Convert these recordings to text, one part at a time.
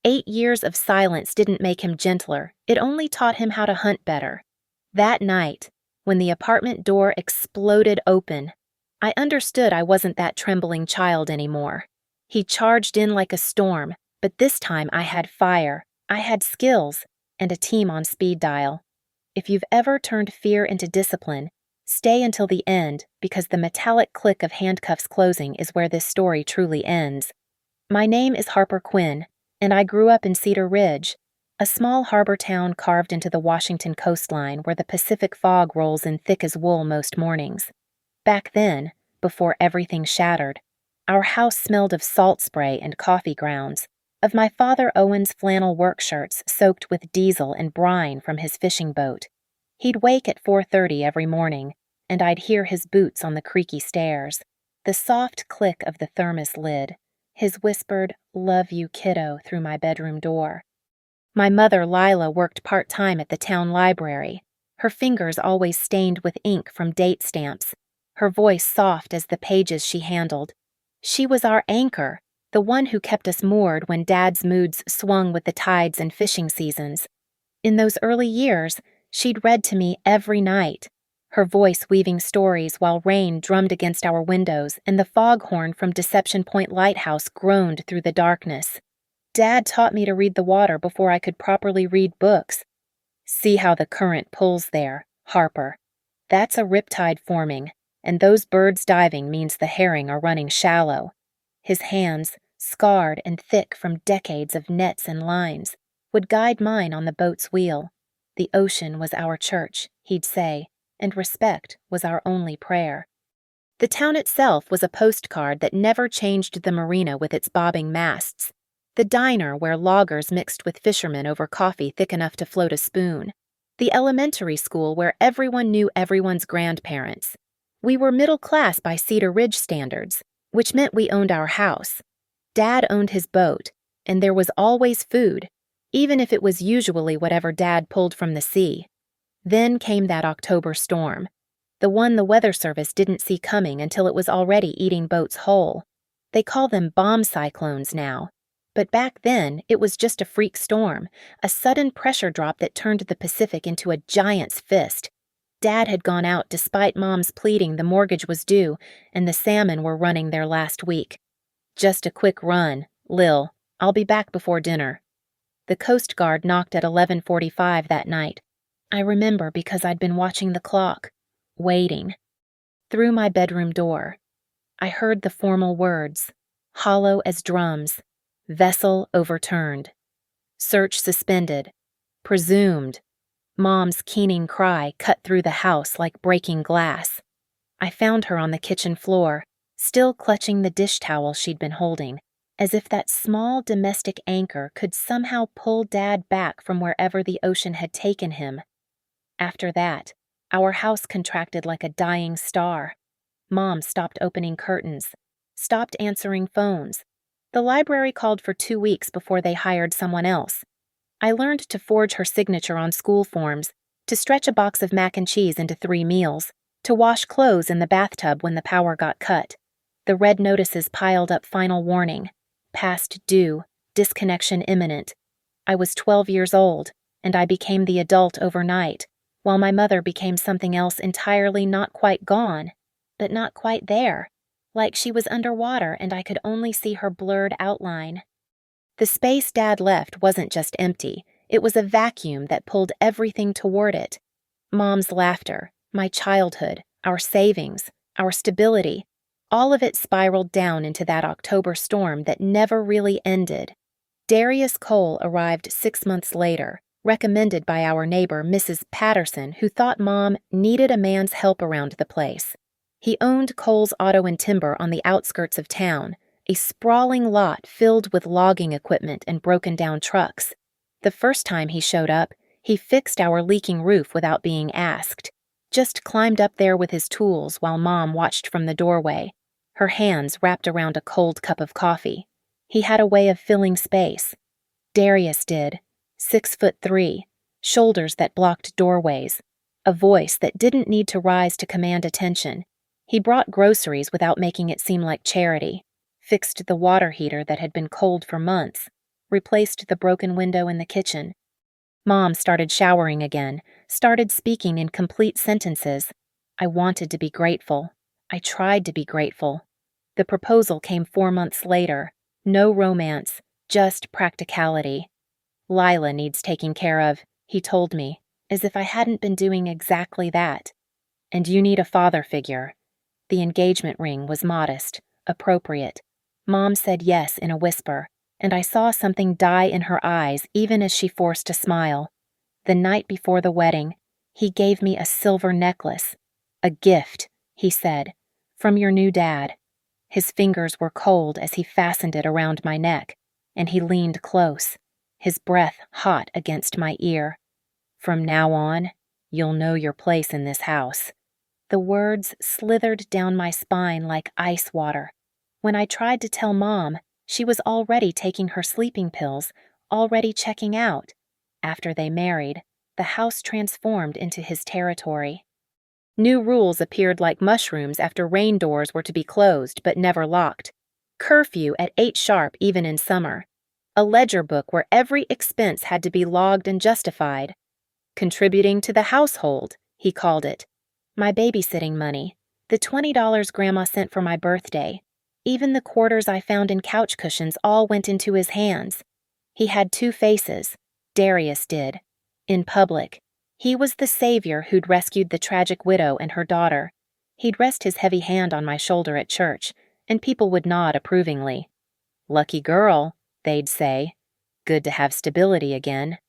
8 years of silence didn't make him gentler, it only taught him how to hunt better. That night, when the apartment door exploded open, I understood I wasn't that trembling child anymore. He charged in like a storm, but this time I had fire, I had skills, and a team on speed dial. If you've ever turned fear into discipline, stay until the end because the metallic click of handcuffs closing is where this story truly ends. My name is Harper Quinn, and I grew up in Cedar Ridge, a small harbor town carved into the Washington coastline where the Pacific fog rolls in thick as wool most mornings. Back then, before everything shattered, our house smelled of salt spray and coffee grounds, of my father Owen's flannel work shirts soaked with diesel and brine from his fishing boat. He'd wake at 4:30 every morning, and I'd hear his boots on the creaky stairs, the soft click of the thermos lid, his whispered, "Love you, kiddo," through my bedroom door. My mother, Lila, worked part-time at the town library, her fingers always stained with ink from date stamps, her voice soft as the pages she handled. She was our anchor, the one who kept us moored when Dad's moods swung with the tides and fishing seasons. In those early years, she'd read to me every night, her voice weaving stories while rain drummed against our windows and the foghorn from Deception Point Lighthouse groaned through the darkness. Dad taught me to read the water before I could properly read books. "See how the current pulls there, Harper. That's a riptide forming, and those birds diving means the herring are running shallow." His hands, scarred and thick from decades of nets and lines, would guide mine on the boat's wheel. The ocean was our church, he'd say, and respect was our only prayer. The town itself was a postcard that never changed the marina with its bobbing masts, the diner where loggers mixed with fishermen over coffee thick enough to float a spoon, the elementary school where everyone knew everyone's grandparents. We were middle class by Cedar Ridge standards, which meant we owned our house. Dad owned his boat, and there was always food, even if it was usually whatever Dad pulled from the sea. Then came that October storm, the one the Weather Service didn't see coming until it was already eating boats whole. They call them bomb cyclones now, but back then it was just a freak storm, a sudden pressure drop that turned the Pacific into a giant's fist. Dad had gone out despite Mom's pleading the mortgage was due and the salmon were running their last week. "Just a quick run, Lil. I'll be back before dinner." The Coast Guard knocked at 11:45 that night. I remember because I'd been watching the clock, waiting. Through my bedroom door, I heard the formal words, hollow as drums, "Vessel overturned. Search suspended. Presumed." Mom's keening cry cut through the house like breaking glass. I found her on the kitchen floor, still clutching the dish towel she'd been holding, as if that small domestic anchor could somehow pull Dad back from wherever the ocean had taken him. After that, our house contracted like a dying star. Mom stopped opening curtains, stopped answering phones. The library called for 2 weeks before they hired someone else. I learned to forge her signature on school forms, to stretch a box of mac and cheese into 3 meals, to wash clothes in the bathtub when the power got cut. The red notices piled up final warning, past due, disconnection imminent. I was 12 years old, and I became the adult overnight, while my mother became something else entirely not quite gone, but not quite there, like she was underwater and I could only see her blurred outline. The space Dad left wasn't just empty, it was a vacuum that pulled everything toward it. Mom's laughter, my childhood, our savings, our stability, all of it spiraled down into that October storm that never really ended. Darius Cole arrived 6 months later, recommended by our neighbor, Mrs. Patterson, who thought Mom needed a man's help around the place. He owned Cole's Auto and Timber on the outskirts of town, a sprawling lot filled with logging equipment and broken-down trucks. The first time he showed up, he fixed our leaking roof without being asked, just climbed up there with his tools while Mom watched from the doorway, her hands wrapped around a cold cup of coffee. He had a way of filling space. Darius did. 6'3", shoulders that blocked doorways, a voice that didn't need to rise to command attention. He brought groceries without making it seem like charity, fixed the water heater that had been cold for months. replaced the broken window in the kitchen. Mom started showering again, started speaking in complete sentences. I wanted to be grateful. I tried to be grateful. The proposal came 4 months later. No romance, just practicality. Lila needs taking care of, he told me, as if I hadn't been doing exactly that. And you need a father figure. The engagement ring was modest, appropriate. Mom said yes in a whisper, and I saw something die in her eyes even as she forced a smile. The night before the wedding, he gave me a silver necklace. A gift, he said, from your new dad. His fingers were cold as he fastened it around my neck, and he leaned close, his breath hot against my ear. From now on, you'll know your place in this house. The words slithered down my spine like ice water. When I tried to tell Mom, she was already taking her sleeping pills, already checking out. After they married, the house transformed into his territory. New rules appeared like mushrooms after rain doors were to be closed but never locked. Curfew at 8 sharp even in summer. A ledger book where every expense had to be logged and justified. Contributing to the household, he called it. My babysitting money, the $20 Grandma sent for my birthday, even the quarters I found in couch cushions all went into his hands. He had 2 faces, Darius did. In public, he was the savior who'd rescued the tragic widow and her daughter. He'd rest his heavy hand on my shoulder at church, and people would nod approvingly. Lucky girl, they'd say. Good to have stability again.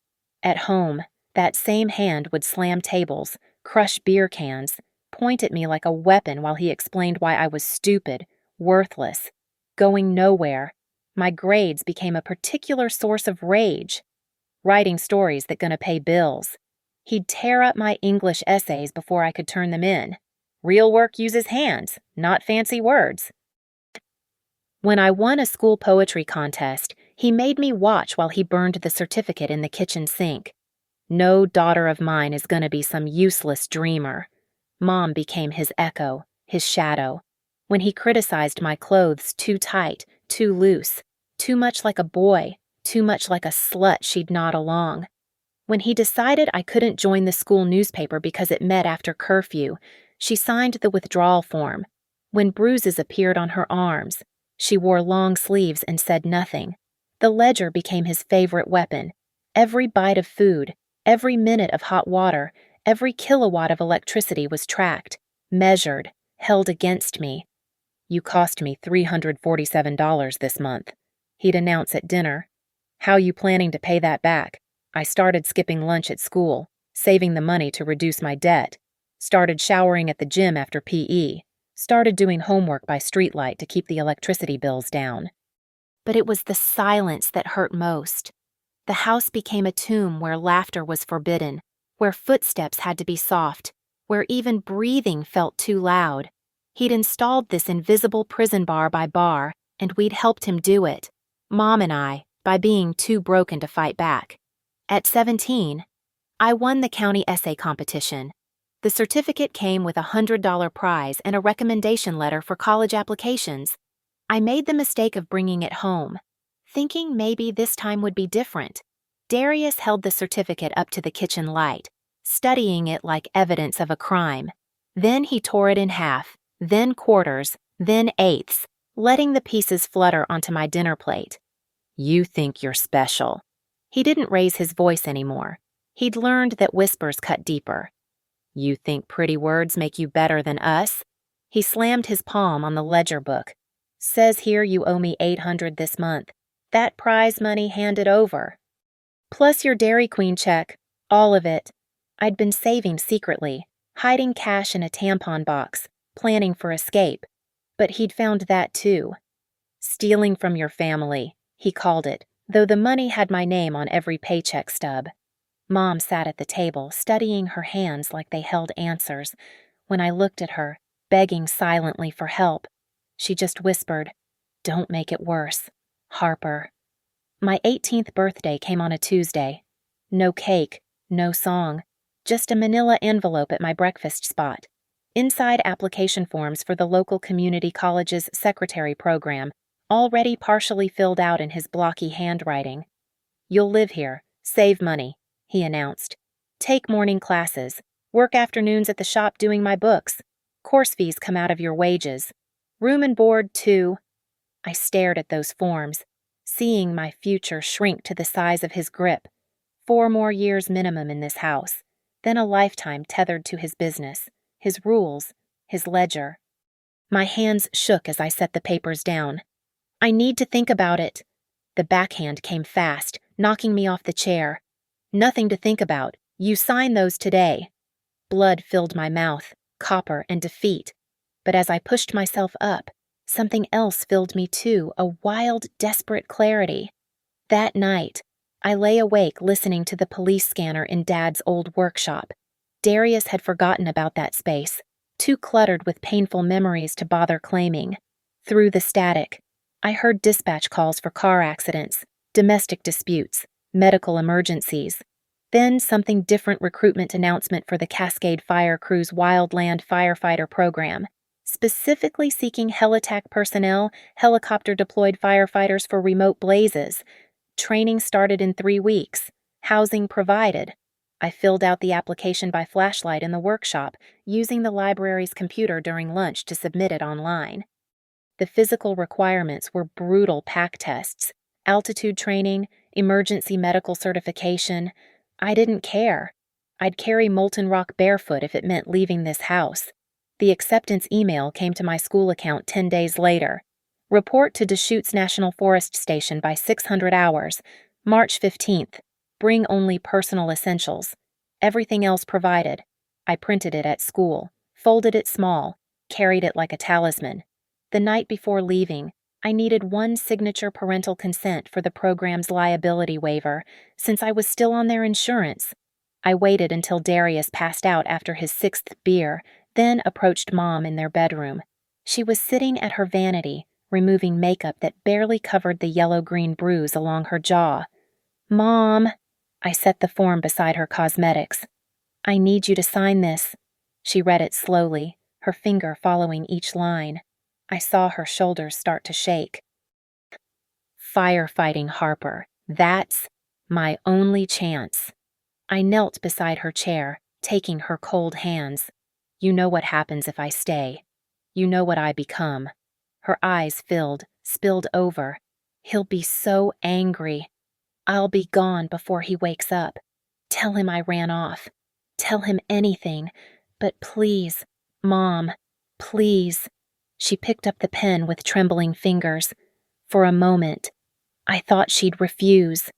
At home, that same hand would slam tables, crush beer cans, point at me like a weapon while he explained why I was stupid, worthless, going nowhere. My grades became a particular source of rage. Writing stories that gonna pay bills. He'd tear up my English essays before I could turn them in. Real work uses hands, not fancy words. When I won a school poetry contest, he made me watch while he burned the certificate in the kitchen sink. No daughter of mine is gonna be some useless dreamer. Mom became his echo, his shadow. When he criticized my clothes too tight, too loose, too much like a boy, too much like a slut she'd nod along. When he decided I couldn't join the school newspaper because it met after curfew, she signed the withdrawal form. When bruises appeared on her arms, she wore long sleeves and said nothing. The ledger became his favorite weapon. Every bite of food, every minute of hot water, every kilowatt of electricity was tracked, measured, held against me. You cost me $347 this month, he'd announce at dinner. How you planning to pay that back? I started skipping lunch at school, saving the money to reduce my debt. Started showering at the gym after PE. Started doing homework by streetlight to keep the electricity bills down. But it was the silence that hurt most. The house became a tomb where laughter was forbidden, where footsteps had to be soft, where even breathing felt too loud. He'd installed this invisible prison bar by bar, and we'd helped him do it. Mom and I, by being too broken to fight back. At 17, I won the county essay competition. The certificate came with a $100 prize and a recommendation letter for college applications. I made the mistake of bringing it home, thinking maybe this time would be different. Darius held the certificate up to the kitchen light, studying it like evidence of a crime. Then he tore it in half, then quarters, then eighths, letting the pieces flutter onto my dinner plate. You think you're special. He didn't raise his voice anymore. He'd learned that whispers cut deeper. You think pretty words make you better than us? He slammed his palm on the ledger book. Says here you owe me $800 this month. That prize money handed over. Plus your Dairy Queen check, all of it. I'd been saving secretly, hiding cash in a tampon box, planning for escape. But he'd found that too. Stealing from your family, he called it, though the money had my name on every paycheck stub. Mom sat at the table, studying her hands like they held answers. When I looked at her, begging silently for help, she just whispered, "Don't make it worse, Harper." My 18th birthday came on a Tuesday. No cake, no song, just a manila envelope at my breakfast spot. Inside application forms for the local community college's secretary program, already partially filled out in his blocky handwriting. You'll live here, save money, he announced. Take morning classes, work afternoons at the shop doing my books. Course fees come out of your wages. Room and board, too. I stared at those forms, seeing my future shrink to the size of his grip. 4 more years minimum in this house, then a lifetime tethered to his business, his rules, his ledger. My hands shook as I set the papers down. I need to think about it. The backhand came fast, knocking me off the chair. Nothing to think about. You sign those today. Blood filled my mouth, copper and defeat. But as I pushed myself up, something else filled me too, a wild, desperate clarity. That night, I lay awake listening to the police scanner in Dad's old workshop. Darius had forgotten about that space, too cluttered with painful memories to bother claiming. Through the static, I heard dispatch calls for car accidents, domestic disputes, medical emergencies. Then something different recruitment announcement for the Cascade Fire Crew's Wildland Firefighter Program, specifically seeking heli-tac personnel, helicopter-deployed firefighters for remote blazes. Training started in 3 weeks. Housing provided. I filled out the application by flashlight in the workshop, using the library's computer during lunch to submit it online. The physical requirements were brutal pack tests, altitude training, emergency medical certification. I didn't care. I'd carry molten rock barefoot if it meant leaving this house. The acceptance email came to my school account 10 days later. Report to Deschutes National Forest Station by 600 hours, March 15th. Bring only personal essentials. Everything else provided. I printed it at school, folded it small, carried it like a talisman. The night before leaving, I needed one signature parental consent for the program's liability waiver, since I was still on their insurance. I waited until Darius passed out after his 6th beer, then approached Mom in their bedroom. She was sitting at her vanity, removing makeup that barely covered the yellow-green bruise along her jaw. Mom, I set the form beside her cosmetics. I need you to sign this. She read it slowly, her finger following each line. I saw her shoulders start to shake. Firefighting Harper. That's my only chance. I knelt beside her chair, taking her cold hands. You know what happens if I stay. You know what I become. Her eyes filled, spilled over. He'll be so angry. I'll be gone before he wakes up. Tell him I ran off. Tell him anything. But please, Mom, please. She picked up the pen with trembling fingers. For a moment, I thought she'd refuse.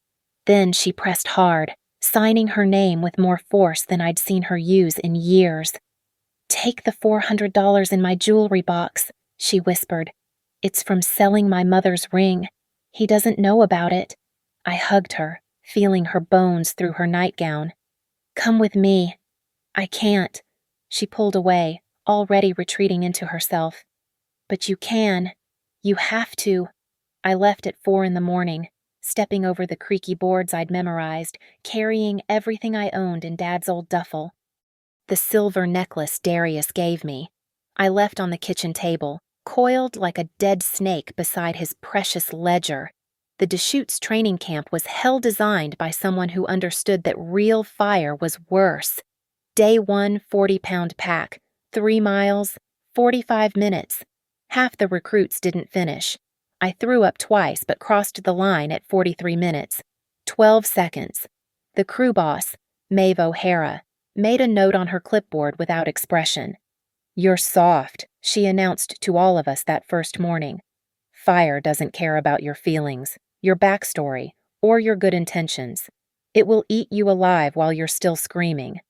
Then she pressed hard, signing her name with more force than I'd seen her use in years. Take the $400 in my jewelry box, she whispered. It's from selling my mother's ring. He doesn't know about it. I hugged her, feeling her bones through her nightgown. Come with me. I can't. She pulled away, already retreating into herself. But you can. You have to. I left at 4 a.m, stepping over the creaky boards I'd memorized, carrying everything I owned in Dad's old duffel. The silver necklace Darius gave me, I left on the kitchen table, coiled like a dead snake beside his precious ledger. The Deschutes training camp was hell-designed by someone who understood that real fire was worse. Day 1, 40-pound pack, 3 miles, 45 minutes. Half the recruits didn't finish. I threw up twice but crossed the line at 43 minutes. 12 seconds. The crew boss, Maeve O'Hara, made a note on her clipboard without expression. You're soft, she announced to all of us that first morning. Fire doesn't care about your feelings, your backstory, or your good intentions. It will eat you alive while you're still screaming.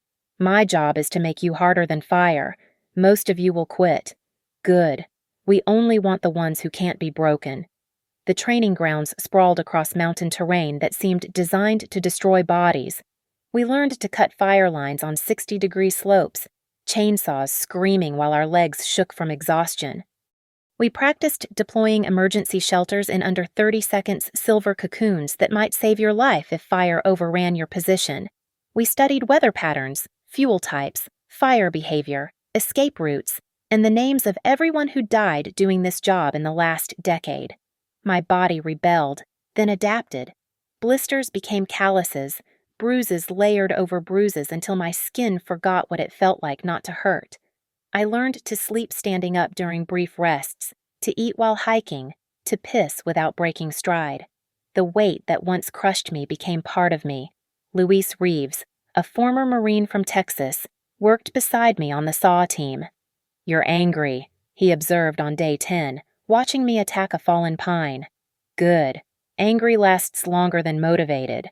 My job is to make you harder than fire. Most of you will quit. Good. We only want the ones who can't be broken. The training grounds sprawled across mountain terrain that seemed designed to destroy bodies. We learned to cut fire lines on 60-degree slopes, chainsaws screaming while our legs shook from exhaustion. We practiced deploying emergency shelters in under 30 seconds silver cocoons that might save your life if fire overran your position. We studied weather patterns, fuel types, fire behavior, escape routes, and the names of everyone who died doing this job in the last decade. My body rebelled, then adapted. Blisters became calluses, bruises layered over bruises until my skin forgot what it felt like not to hurt. I learned to sleep standing up during brief rests, to eat while hiking, to piss without breaking stride. The weight that once crushed me became part of me. Luis Reeves, a former Marine from Texas, worked beside me on the SAW team. "You're angry," he observed on day 10, watching me attack a fallen pine. "Good. Angry lasts longer than motivated."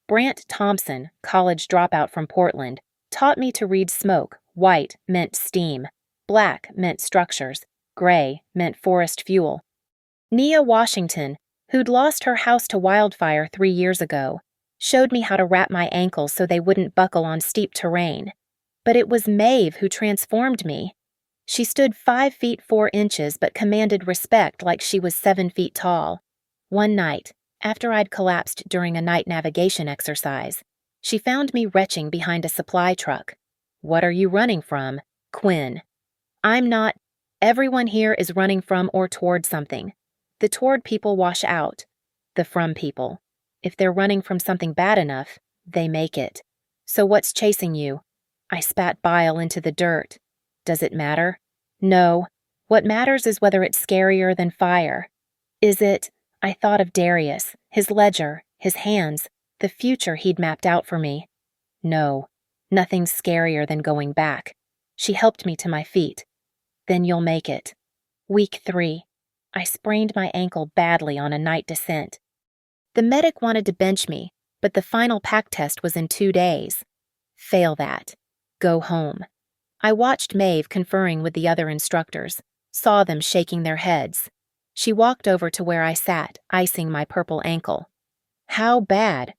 Brant Thompson, college dropout from Portland, taught me to read smoke. White meant steam, black meant structures, gray meant forest fuel. Nia Washington, who'd lost her house to wildfire 3 years ago, showed me how to wrap my ankles so they wouldn't buckle on steep terrain. But it was Maeve who transformed me. She stood 5 feet 4 inches but commanded respect like she was 7 feet tall. One night, after I'd collapsed during a night navigation exercise, she found me retching behind a supply truck. "What are you running from?" "Quinn." "I'm not. Everyone here is running from or toward something. The toward people wash out. The from people. If they're running from something bad enough, they make it. So what's chasing you?" I spat bile into the dirt. "Does it matter?" "No. What matters is whether it's scarier than fire." "Is it?" I thought of Darius, his ledger, his hands, the future he'd mapped out for me. "No. Nothing's scarier than going back." She helped me to my feet. "Then you'll make it." Week 3. I sprained my ankle badly on a night descent. The medic wanted to bench me, but the final pack test was in 2 days. Fail that. Go home. I watched Maeve conferring with the other instructors, saw them shaking their heads. She walked over to where I sat, icing my purple ankle. "How bad?"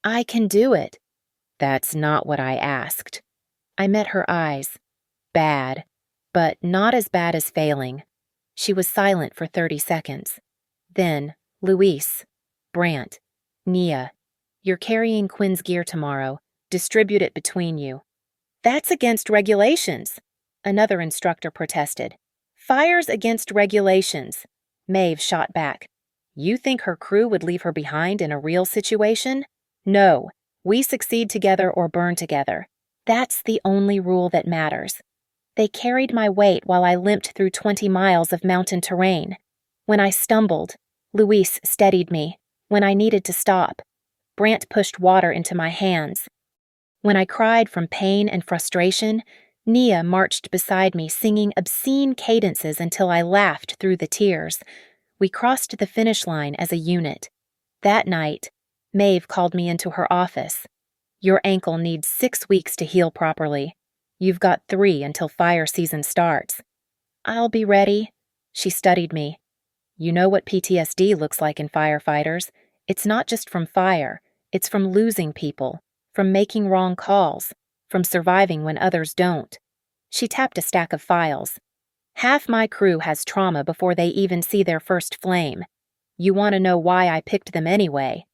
"I can do it." "That's not what I asked." I met her eyes. "Bad, but not as bad as failing." She was silent for 30 seconds. Then, "Luis, Brant, Nia, you're carrying Quinn's gear tomorrow. Distribute it between you." "That's against regulations," another instructor protested. "Fire's against regulations." Maeve shot back. "You think her crew would leave her behind in a real situation? No. We succeed together or burn together. That's the only rule that matters." They carried my weight while I limped through 20 miles of mountain terrain. When I stumbled, Luis steadied me. When I needed to stop, Brant pushed water into my hands. When I cried from pain and frustration, Nia marched beside me singing obscene cadences until I laughed through the tears. We crossed the finish line as a unit. That night, Maeve called me into her office. "Your ankle needs 6 weeks to heal properly. You've got 3 until fire season starts." "I'll be ready." She studied me. "You know what PTSD looks like in firefighters. It's not just from fire. It's from losing people, from making wrong calls, from surviving when others don't." She tapped a stack of files. "Half my crew has trauma before they even see their first flame. You want to know why I picked them anyway?"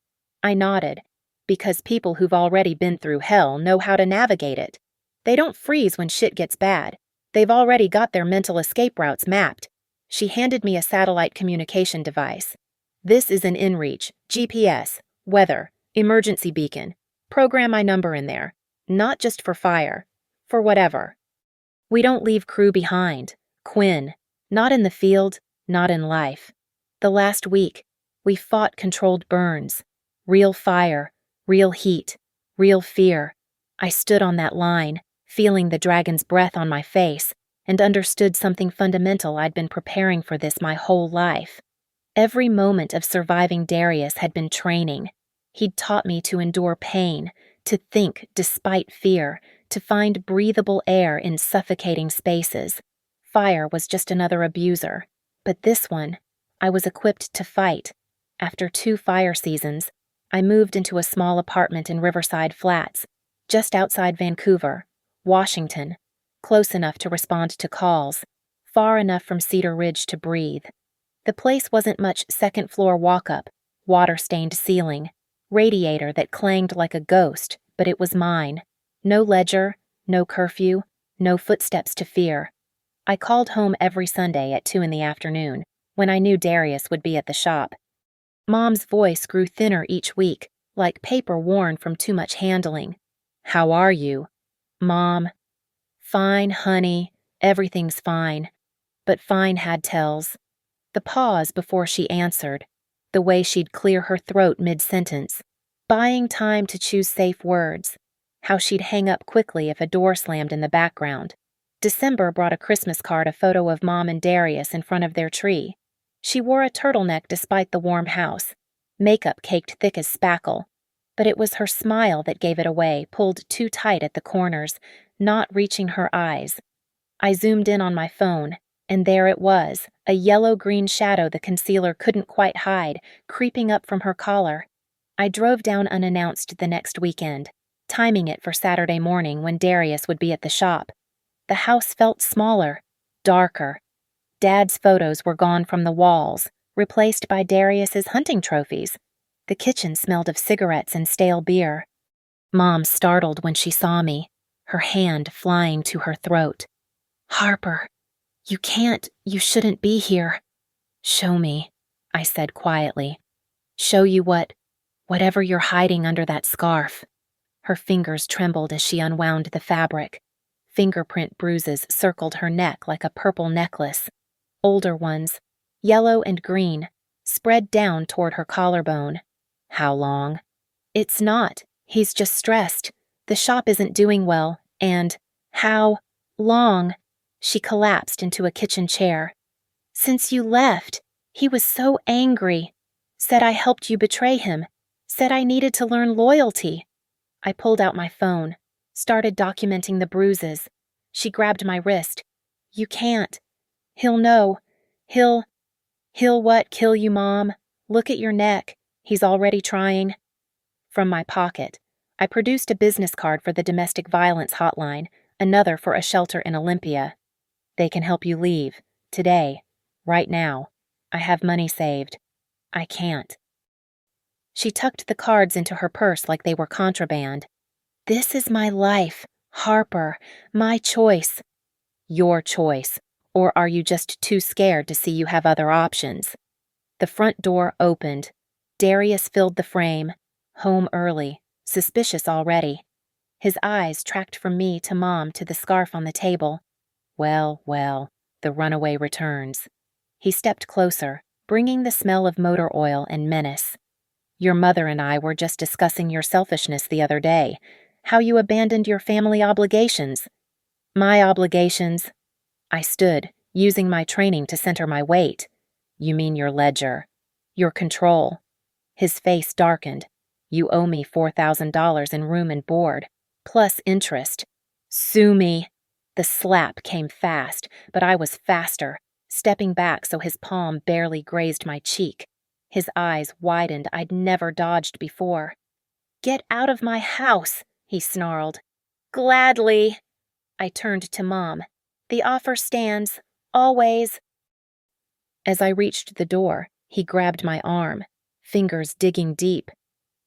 I nodded. "Because people who've already been through hell know how to navigate it. They don't freeze when shit gets bad. They've already got their mental escape routes mapped." She handed me a satellite communication device. "This is an inReach, GPS, weather, emergency beacon. Program my number in there. Not just for fire. For whatever. We don't leave crew behind. Quinn. Not in the field, not in life. The last week, we fought controlled burns. Real fire, real heat, real fear. I stood on that line, feeling the dragon's breath on my face, and understood something fundamental. I'd been preparing for this my whole life. Every moment of surviving Darius had been training. He'd taught me to endure pain, to think despite fear, to find breathable air in suffocating spaces. Fire was just another abuser. But this one, I was equipped to fight. After 2 fire seasons, I moved into a small apartment in Riverside Flats, just outside Vancouver, Washington, close enough to respond to calls, far enough from Cedar Ridge to breathe. The place wasn't much second-floor walk-up, water-stained ceiling, radiator that clanged like a ghost, but it was mine. No ledger, no curfew, no footsteps to fear. I called home every Sunday at 2 in the afternoon, when I knew Darius would be at the shop. Mom's voice grew thinner each week, like paper worn from too much handling. "How are you?" "Mom." "Fine, honey. Everything's fine." But fine had tells. The pause before she answered, the way she'd clear her throat mid-sentence, buying time to choose safe words, how she'd hang up quickly if a door slammed in the background. December brought a Christmas card, a photo of Mom and Darius in front of their tree. She wore a turtleneck despite the warm house, makeup caked thick as spackle, but it was her smile that gave it away, pulled too tight at the corners, not reaching her eyes. I zoomed in on my phone, and there it was, a yellow-green shadow the concealer couldn't quite hide, creeping up from her collar. I drove down unannounced the next weekend, timing it for Saturday morning when Darius would be at the shop. The house felt smaller, darker. Dad's photos were gone from the walls, replaced by Darius's hunting trophies. The kitchen smelled of cigarettes and stale beer. Mom startled when she saw me, her hand flying to her throat. "Harper, you shouldn't be here." "Show me," I said quietly. "Show you whatever you're hiding under that scarf." Her fingers trembled as she unwound the fabric. Fingerprint bruises circled her neck like a purple necklace. Older ones, yellow and green, spread down toward her collarbone. "How long?" "It's not. He's just stressed. The shop isn't doing well, and how long?" She collapsed into a kitchen chair. "Since you left. He was so angry. Said I helped you betray him. Said I needed to learn loyalty." I pulled out my phone, started documenting the bruises. She grabbed my wrist. "You can't. He'll know. He'll what, kill you, Mom? Look at your neck. He's already trying." From my pocket, I produced a business card for the domestic violence hotline, another for a shelter in Olympia. "They can help you leave. Today. Right now. I have money saved. I can't." She tucked the cards into her purse like they were contraband. "This is my life, Harper. My choice." "Your choice. Or are you just too scared to see you have other options?" The front door opened. Darius filled the frame. Home early. Suspicious already. His eyes tracked from me to Mom to the scarf on the table. Well, the runaway returns. He stepped closer, bringing the smell of motor oil and menace. "Your mother and I were just discussing your selfishness the other day, how you abandoned your family obligations." "My obligations?" I stood, using my training to center my weight. "You mean your ledger, your control." His face darkened. "You owe me $4,000 in room and board, plus interest." "Sue me." The slap came fast, but I was faster, stepping back so his palm barely grazed my cheek. His eyes widened. I'd never dodged before. "Get out of my house," he snarled. "Gladly." I turned to Mom. "The offer stands. Always." As I reached the door, he grabbed my arm, fingers digging deep.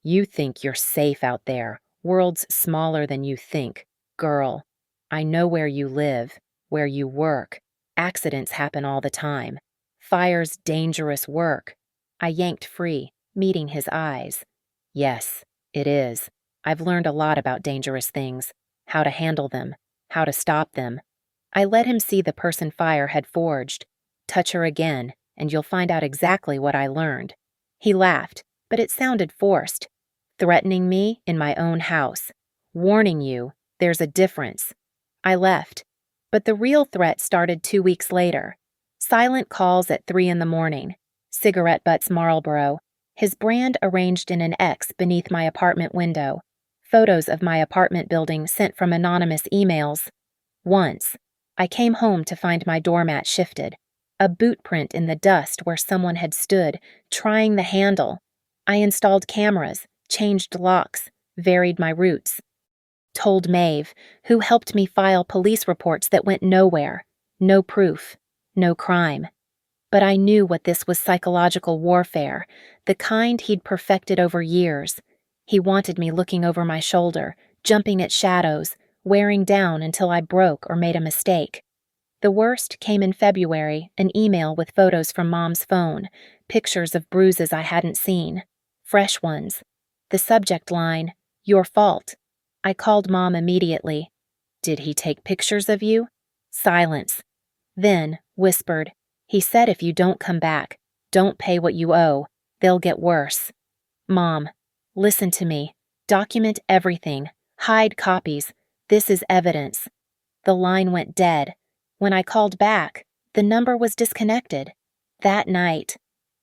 "You think you're safe out there. World's smaller than you think. Girl, I know where you live, where you work. Accidents happen all the time. Fire's dangerous work." I yanked free, meeting his eyes. "Yes, it is. I've learned a lot about dangerous things, how to handle them, how to stop them." I let him see the person fire had forged. "Touch her again, and you'll find out exactly what I learned." He laughed, but it sounded forced. "Threatening me in my own house. Warning you, there's a difference." I left, but the real threat started 2 weeks later. Silent calls at 3 a.m, cigarette butts Marlboro, his brand arranged in an X beneath my apartment window, photos of my apartment building sent from anonymous emails. Once, I came home to find my doormat shifted, a boot print in the dust where someone had stood, trying the handle. I installed cameras, changed locks, varied my routes. Told Maeve, who helped me file police reports that went nowhere. No proof, no crime. But I knew what this was: psychological warfare, the kind he'd perfected over years. He wanted me looking over my shoulder, jumping at shadows, wearing down until I broke or made a mistake. The worst came in February, an email with photos from Mom's phone, pictures of bruises I hadn't seen, fresh ones. The subject line, "Your fault." I called Mom immediately. "Did he take pictures of you?" Silence. Then, whispered, "He said if you don't come back, don't pay what you owe, they'll get worse." Mom, listen to me. Document everything. Hide copies. This is evidence. The line went dead. When I called back, the number was disconnected. That night,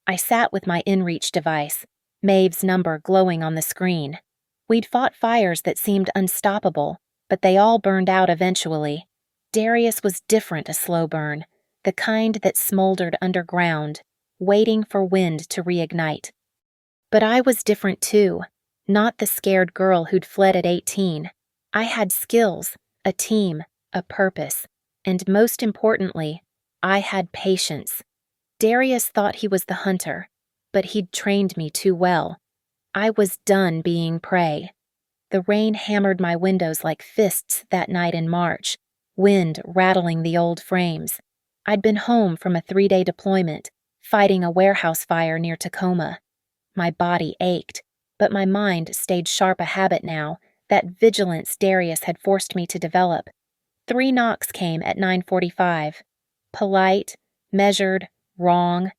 I sat with my inReach device, Maeve's number glowing on the screen. We'd fought fires that seemed unstoppable, but they all burned out eventually. Darius was different, a slow burn, the kind that smoldered underground, waiting for wind to reignite. But I was different too, not the scared girl who'd fled at 18. I had skills, a team, a purpose, and most importantly, I had patience. Darius thought he was the hunter, but he'd trained me too well. I was done being prey. The rain hammered my windows like fists that night in March, wind rattling the old frames. I'd been home from a 3-day deployment, fighting a warehouse fire near Tacoma. My body ached, but my mind stayed sharp, a habit now, that vigilance Darius had forced me to develop. 3 knocks came at 9:45. Polite, measured, wrong.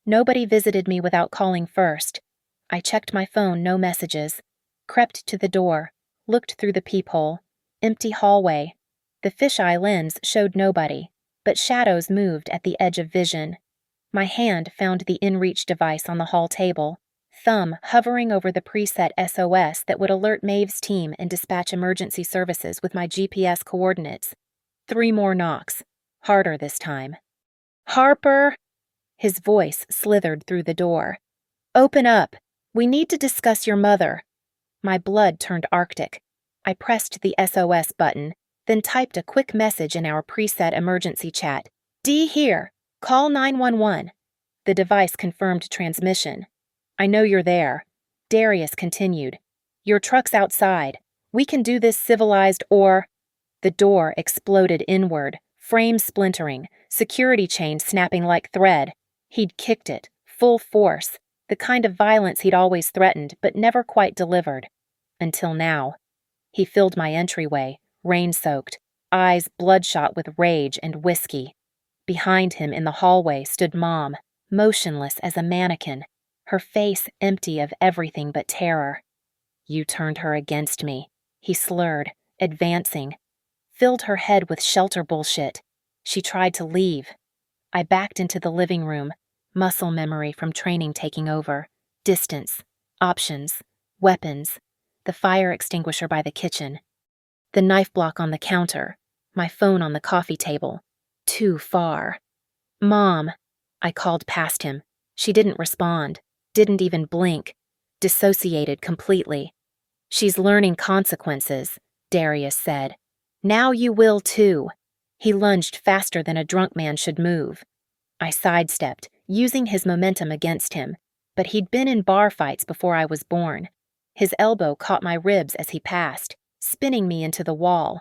Nobody visited me without calling first. I checked my phone, no messages. Crept to the door, looked through the peephole. Empty hallway. The fisheye lens showed nobody, but shadows moved at the edge of vision. My hand found the inReach device on the hall table, thumb hovering over the preset SOS that would alert Maeve's team and dispatch emergency services with my GPS coordinates. 3 more knocks, harder this time. "Harper!" His voice slithered through the door. "Open up. We need to discuss your mother." My blood turned arctic. I pressed the SOS button, then typed a quick message in our preset emergency chat. "D here. Call 911. The device confirmed transmission. "I know you're there." Darius continued. "Your truck's outside. We can do this civilized or—" The door exploded inward, frame splintering, security chain snapping like thread. He'd kicked it, full force, the kind of violence he'd always threatened but never quite delivered. Until now. He filled my entryway, rain-soaked, eyes bloodshot with rage and whiskey. Behind him in the hallway stood Mom, motionless as a mannequin, her face empty of everything but terror. "You turned her against me," he slurred, advancing. Filled her head with shelter bullshit. She tried to leave. I backed into the living room, muscle memory from training taking over. Distance, options, weapons, the fire extinguisher by the kitchen, the knife block on the counter, my phone on the coffee table. Too far. "Mom," I called past him. She didn't respond, didn't even blink, dissociated completely. "She's learning consequences," Darius said. "Now you will too." He lunged faster than a drunk man should move. I sidestepped, using his momentum against him, but he'd been in bar fights before I was born. His elbow caught my ribs as he passed, spinning me into the wall.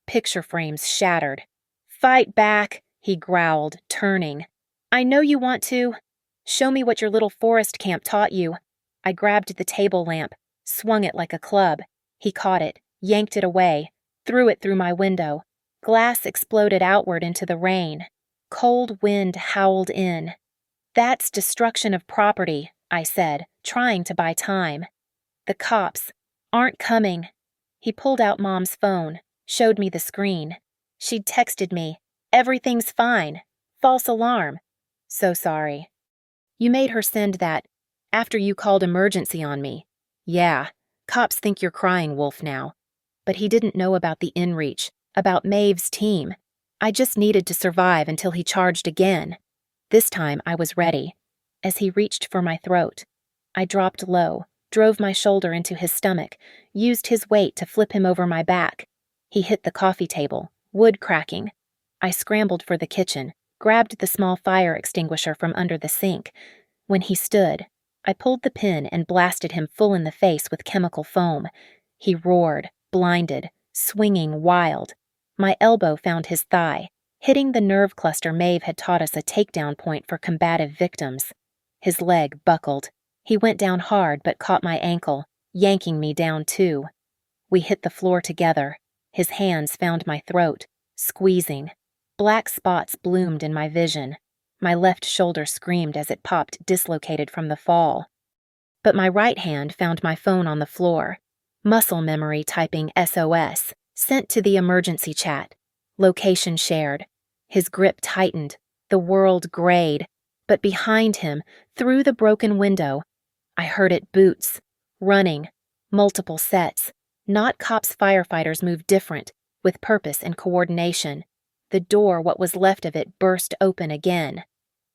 Picture frames shattered. "Fight back," he growled, turning. "I know you want to. Show me what your little forest camp taught you." I grabbed the table lamp, swung it like a club. He caught it, yanked it away, threw it through my window. Glass exploded outward into the rain. Cold wind howled in. "That's destruction of property," I said, trying to buy time. "The cops aren't coming." He pulled out Mom's phone, showed me the screen. She'd texted me, "Everything's fine. False alarm. So sorry. You made her send that after you called emergency on me." "Yeah, cops think you're crying wolf now." But he didn't know about the inReach, about Maeve's team. I just needed to survive until he charged again. This time I was ready. As he reached for my throat, I dropped low, drove my shoulder into his stomach, used his weight to flip him over my back. He hit the coffee table, wood cracking. I scrambled for the kitchen, grabbed the small fire extinguisher from under the sink. When he stood, I pulled the pin and blasted him full in the face with chemical foam. He roared, blinded, swinging wild. My elbow found his thigh. Hitting the nerve cluster Maeve had taught us a takedown point for combative victims. His leg buckled. He went down hard but caught my ankle, yanking me down too. We hit the floor together. His hands found my throat, squeezing. Black spots bloomed in my vision. My left shoulder screamed as it popped dislocated from the fall. But my right hand found my phone on the floor. Muscle memory typing SOS, sent to the emergency chat. Location shared. His grip tightened. The world grayed. But behind him, through the broken window, I heard it boots. Running. Multiple sets. Not cops, firefighters move different, with purpose and coordination. The door, what was left of it, burst open again.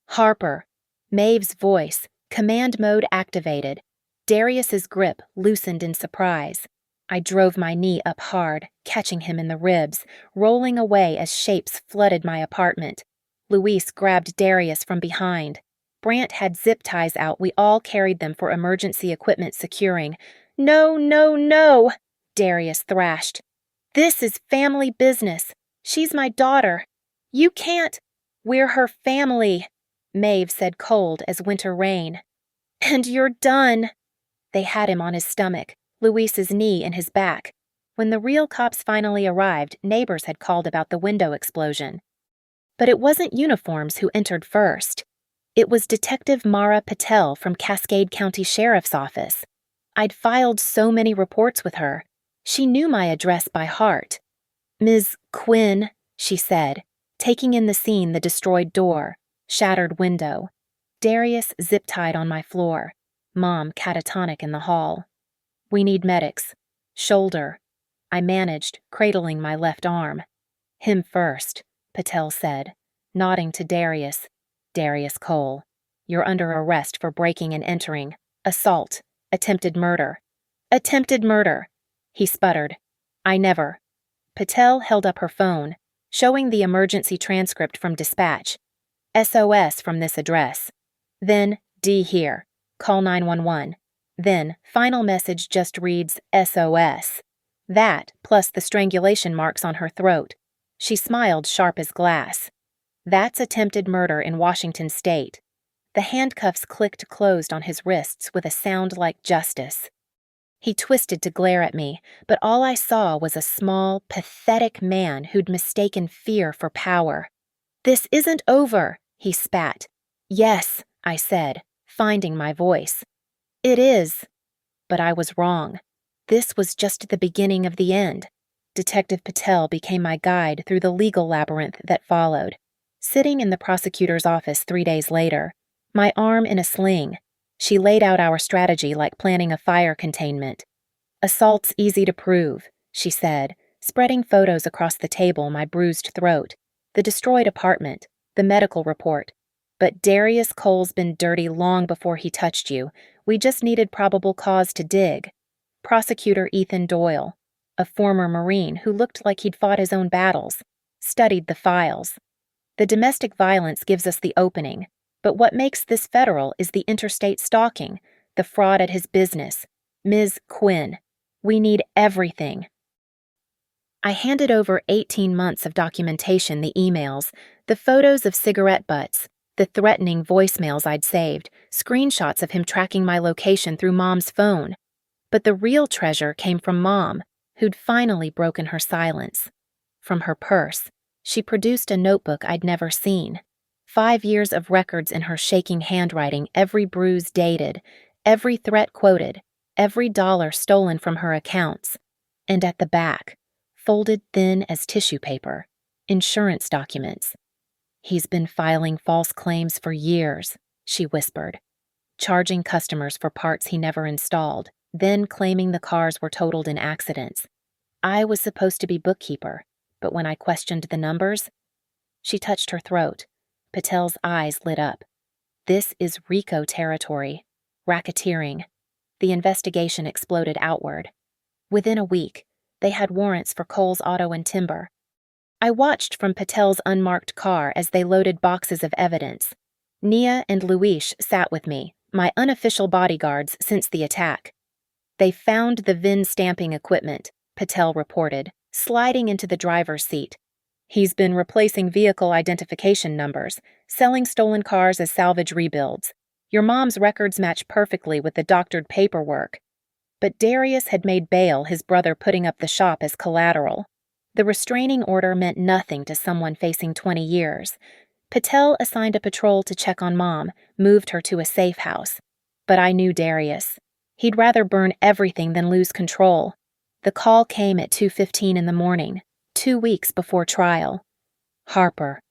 Harper. Maeve's voice. Command mode activated. Darius's grip loosened in surprise. I drove my knee up hard, catching him in the ribs, rolling away as shapes flooded my apartment. Luis grabbed Darius from behind. Brant had zip ties out. We all carried them for emergency equipment securing. No, no, no, Darius thrashed. This is family business. She's my daughter. You can't. We're her family, Maeve said cold as winter rain. And you're done. They had him on his stomach, Luis's knee in his back. When the real cops finally arrived, neighbors had called about the window explosion. But it wasn't uniforms who entered first. It was Detective Mara Patel from Cascade County Sheriff's Office. I'd filed so many reports with her. She knew my address by heart. Ms. Quinn, she said, taking in the scene: the destroyed door, shattered window, Darius zip-tied on my floor, Mom catatonic in the hall. We need medics. Shoulder. I managed, cradling my left arm. Him first, Patel said, nodding to Darius. Darius Cole. You're under arrest for breaking and entering. Assault. Attempted murder. Attempted murder. He sputtered. I never. Patel held up her phone, showing the emergency transcript from dispatch. SOS from this address. Then, D here. Call 911. Then, final message just reads SOS. That, plus the strangulation marks on her throat. She smiled sharp as glass. That's attempted murder in Washington State. The handcuffs clicked closed on his wrists with a sound like justice. He twisted to glare at me, but all I saw was a small, pathetic man who'd mistaken fear for power. This isn't over, he spat. Yes, I said, finding my voice. It is. But I was wrong. This was just the beginning of the end. Detective Patel became my guide through the legal labyrinth that followed. Sitting in the prosecutor's office 3 days later, my arm in a sling, she laid out our strategy like planning a fire containment. Assault's easy to prove, she said, spreading photos across the table: my bruised throat, the destroyed apartment, the medical report. But Darius Cole's been dirty long before he touched you. We just needed probable cause to dig. Prosecutor Ethan Doyle, a former Marine who looked like he'd fought his own battles, studied the files. The domestic violence gives us the opening, but what makes this federal is the interstate stalking, the fraud at his business. Ms. Quinn, we need everything. I handed over 18 months of documentation: the emails, the photos of cigarette butts, the threatening voicemails I'd saved, screenshots of him tracking my location through Mom's phone. But the real treasure came from Mom, who'd finally broken her silence. From her purse, she produced a notebook I'd never seen. 5 years of records in her shaking handwriting, every bruise dated, every threat quoted, every dollar stolen from her accounts. And at the back, folded thin as tissue paper, insurance documents. He's been filing false claims for years, she whispered, charging customers for parts he never installed, then claiming the cars were totaled in accidents. I was supposed to be bookkeeper, but when I questioned the numbers, she touched her throat. Patel's eyes lit up. This is RICO territory. Racketeering. The investigation exploded outward. Within a week, they had warrants for Cole's Auto and Timber. I watched from Patel's unmarked car as they loaded boxes of evidence. Nia and Luis sat with me, my unofficial bodyguards since the attack. They found the VIN stamping equipment, Patel reported, sliding into the driver's seat. He's been replacing vehicle identification numbers, selling stolen cars as salvage rebuilds. Your mom's records match perfectly with the doctored paperwork. But Darius had made bail his brother putting up the shop as collateral. The restraining order meant nothing to someone facing 20 years. Patel assigned a patrol to check on Mom, moved her to a safe house. But I knew Darius. He'd rather burn everything than lose control. The call came at 2:15 in the morning, 2 weeks before trial. Harper.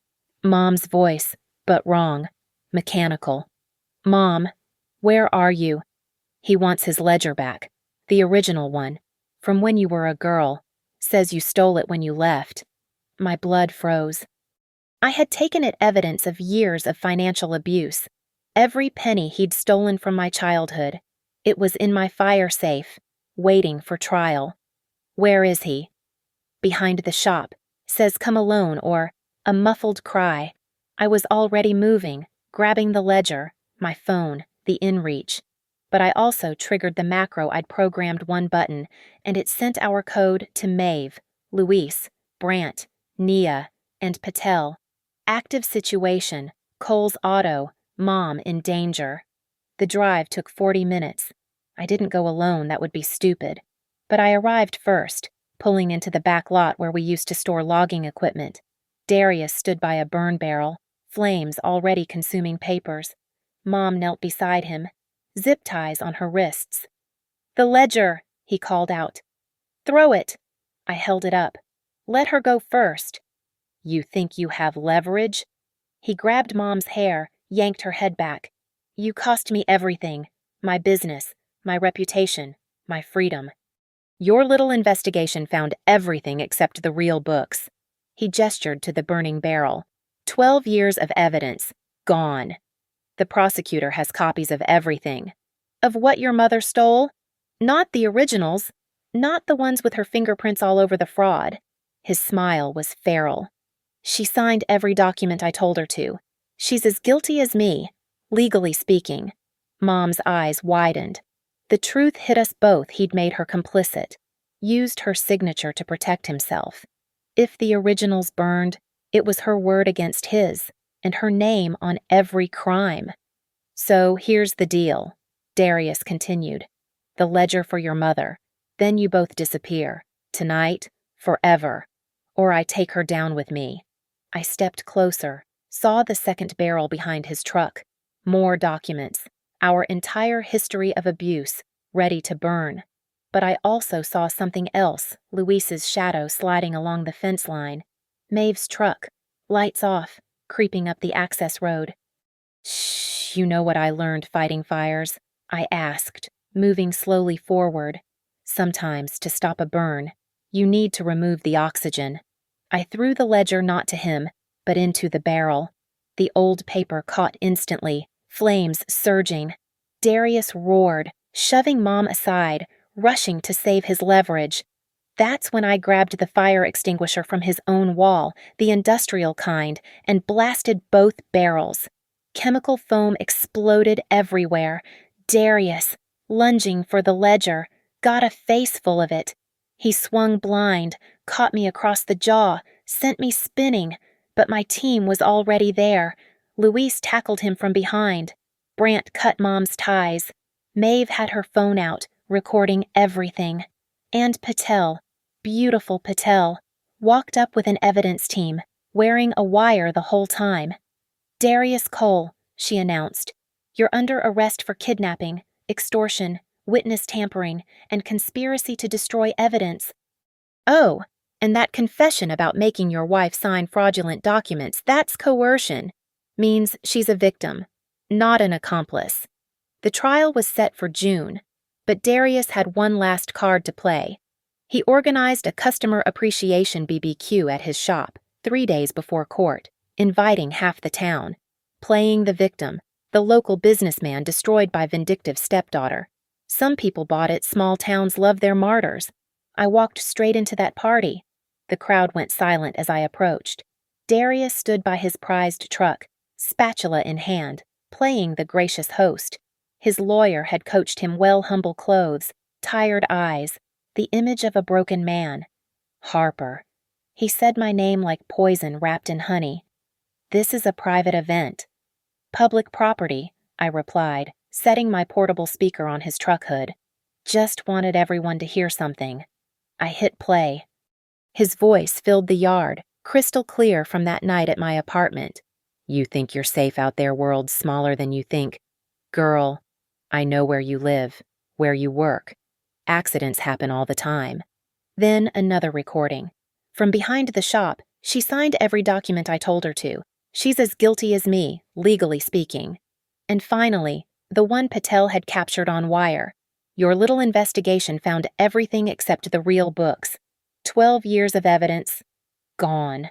Mom's voice, but wrong. Mechanical. Mom, where are you? He wants his ledger back. The original one. From when you were a girl. Says you stole it when you left. My blood froze. I had taken it evidence of years of financial abuse. Every penny he'd stolen from my childhood. It was in my fire safe, waiting for trial. Where is he? Behind the shop. Says come alone, or a muffled cry. I was already moving, grabbing the ledger, my phone, the inReach. But I also triggered the macro I'd programmed one button, and it sent our code to Maeve, Luis, Brandt, Nia, and Patel. Active situation, Cole's auto, Mom in danger. The drive took 40 minutes. I didn't go alone, that would be stupid. But I arrived first, pulling into the back lot where we used to store logging equipment. Darius stood by a burn barrel, flames already consuming papers. Mom knelt beside him, zip ties on her wrists. The ledger, he called out. Throw it. I held it up. Let her go first. You think you have leverage? He grabbed Mom's hair, yanked her head back. You cost me everything. My business, my reputation, my freedom. Your little investigation found everything except the real books. He gestured to the burning barrel. 12 years of evidence. Gone. The prosecutor has copies of everything. Of what your mother stole? Not the originals. Not the ones with her fingerprints all over the fraud. His smile was feral. She signed every document I told her to. She's as guilty as me, legally speaking. Mom's eyes widened. The truth hit us both he'd made her complicit. Used her signature to protect himself. If the originals burned, it was her word against his, and her name on every crime. So here's the deal, Darius continued. The ledger for your mother. Then you both disappear. Tonight, forever. Or I take her down with me. I stepped closer, saw the second barrel behind his truck. More documents. Our entire history of abuse, ready to burn. But I also saw something else, Luis's shadow sliding along the fence line. Maeve's truck, lights off, creeping up the access road. Shh, you know what I learned fighting fires? I asked, moving slowly forward. Sometimes, to stop a burn, you need to remove the oxygen. I threw the ledger not to him, but into the barrel. The old paper caught instantly, flames surging. Darius roared, shoving Mom aside, rushing to save his leverage. That's when I grabbed the fire extinguisher from his own wall, the industrial kind, and blasted both barrels. Chemical foam exploded everywhere. Darius, lunging for the ledger, got a face full of it. He swung blind, caught me across the jaw, sent me spinning, but my team was already there. Luis tackled him from behind. Brandt cut Mom's ties. Maeve had her phone out, recording everything. And Patel, beautiful Patel, walked up with an evidence team, wearing a wire the whole time. Darius Cole, she announced. You're under arrest for kidnapping, extortion, witness tampering, and conspiracy to destroy evidence. Oh, and that confession about making your wife sign fraudulent documents, that's coercion. Means she's a victim, not an accomplice. The trial was set for June, but Darius had one last card to play. He organized a customer appreciation BBQ at his shop 3 days before court, inviting half the town. Playing the victim, the local businessman destroyed by vindictive stepdaughter. Some people bought it. Small towns love their martyrs. I walked straight into that party. The crowd went silent as I approached. Darius stood by his prized truck, spatula in hand, playing the gracious host. His lawyer had coached him well humble clothes, tired eyes, the image of a broken man. Harper. He said my name like poison wrapped in honey. "This is a private event." "Public property," I replied, setting my portable speaker on his truck hood. Just wanted everyone to hear something. I hit play. His voice filled the yard, crystal clear from that night at my apartment. "You think you're safe out there, world's smaller than you think. Girl, I know where you live, where you work. Accidents happen all the time." Then another recording. From behind the shop, she signed every document I told her to. She's as guilty as me, legally speaking. And finally, the one Patel had captured on wire. "Your little investigation found everything except the real books. 12 years of evidence. Gone."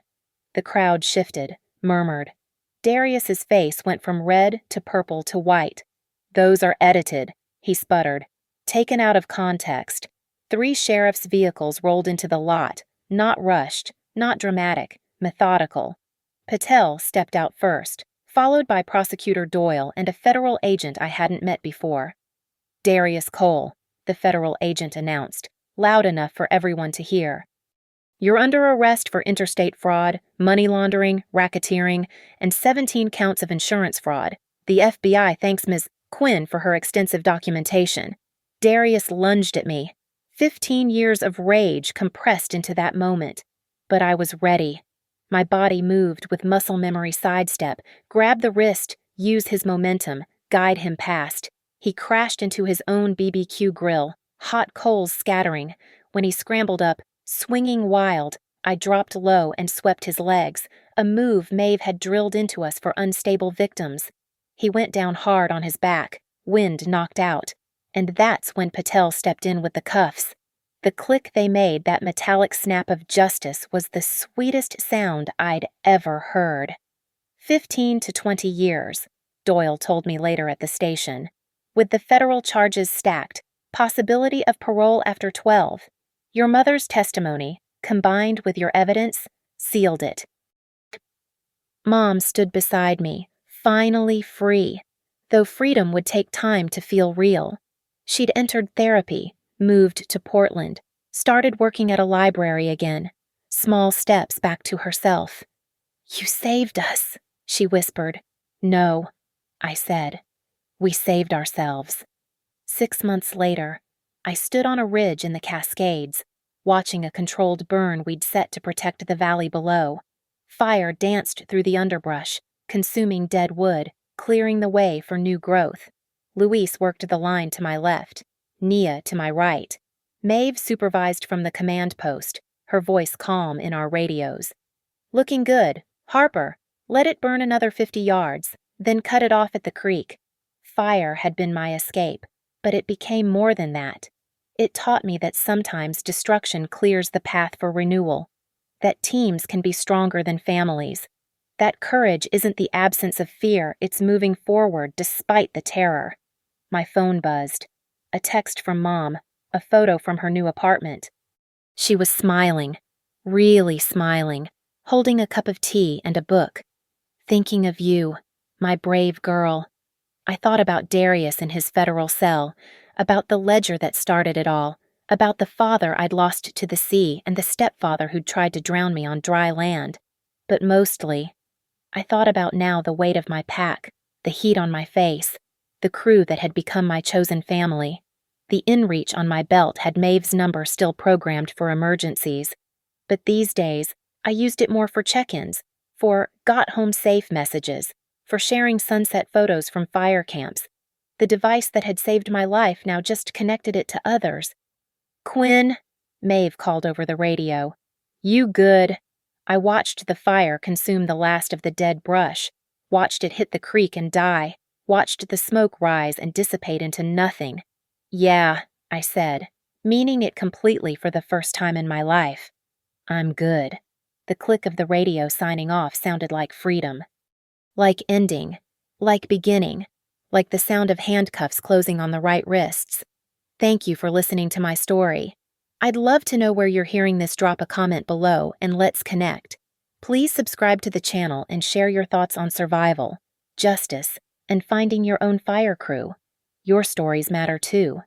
The crowd shifted, murmured. Darius's face went from red to purple to white. "Those are edited," he sputtered. "Taken out of context. 3 sheriff's vehicles rolled into the lot, not rushed, not dramatic, methodical. Patel stepped out first, followed by Prosecutor Doyle and a federal agent I hadn't met before. "Darius Cole," the federal agent announced, loud enough for everyone to hear. "You're under arrest for interstate fraud, money laundering, racketeering, and 17 counts of insurance fraud. The FBI thanks Ms. Quinn for her extensive documentation." Darius lunged at me. 15 years of rage compressed into that moment. But I was ready. My body moved with muscle memory sidestep, grab the wrist, use his momentum, guide him past. He crashed into his own BBQ grill, hot coals scattering. When he scrambled up, swinging wild, I dropped low and swept his legs, a move Maeve had drilled into us for unstable victims. He went down hard on his back, wind knocked out. And that's when Patel stepped in with the cuffs. The click they made, that metallic snap of justice, was the sweetest sound I'd ever heard. 15 to 20 years, Doyle told me later at the station. With the federal charges stacked, possibility of parole after 12. Your mother's testimony, combined with your evidence, sealed it. Mom stood beside me, finally free, though freedom would take time to feel real. She'd entered therapy, moved to Portland, started working at a library again. Small steps back to herself. "You saved us," she whispered. "No," I said. "We saved ourselves." 6 months later, I stood on a ridge in the Cascades, watching a controlled burn we'd set to protect the valley below. Fire danced through the underbrush, consuming dead wood, clearing the way for new growth. Luis worked the line to my left, Nia to my right. Maeve supervised from the command post, her voice calm in our radios. "Looking good. Harper, let it burn another 50 yards, then cut it off at the creek." Fire had been my escape, but it became more than that. It taught me that sometimes destruction clears the path for renewal, that teams can be stronger than families, that courage isn't the absence of fear, it's moving forward despite the terror. My phone buzzed. A text from Mom, a photo from her new apartment. She was smiling, really smiling, holding a cup of tea and a book. "Thinking of you, my brave girl." I thought about Darius in his federal cell, about the ledger that started it all, about the father I'd lost to the sea and the stepfather who'd tried to drown me on dry land. But mostly, I thought about now the weight of my pack, the heat on my face, the crew that had become my chosen family. The inReach on my belt had Maeve's number still programmed for emergencies. But these days, I used it more for check-ins, for got home safe messages, for sharing sunset photos from fire camps. The device that had saved my life now just connected it to others. "Quinn," Maeve called over the radio. "You good?" I watched the fire consume the last of the dead brush, watched it hit the creek and die, watched the smoke rise and dissipate into nothing. "Yeah," I said, meaning it completely for the first time in my life. "I'm good." The click of the radio signing off sounded like freedom. Like ending, like beginning, like the sound of handcuffs closing on the right wrists. Thank you for listening to my story. I'd love to know where you're hearing this. Drop a comment below and let's connect. Please subscribe to the channel and share your thoughts on survival, justice, and finding your own fire crew. Your stories matter too.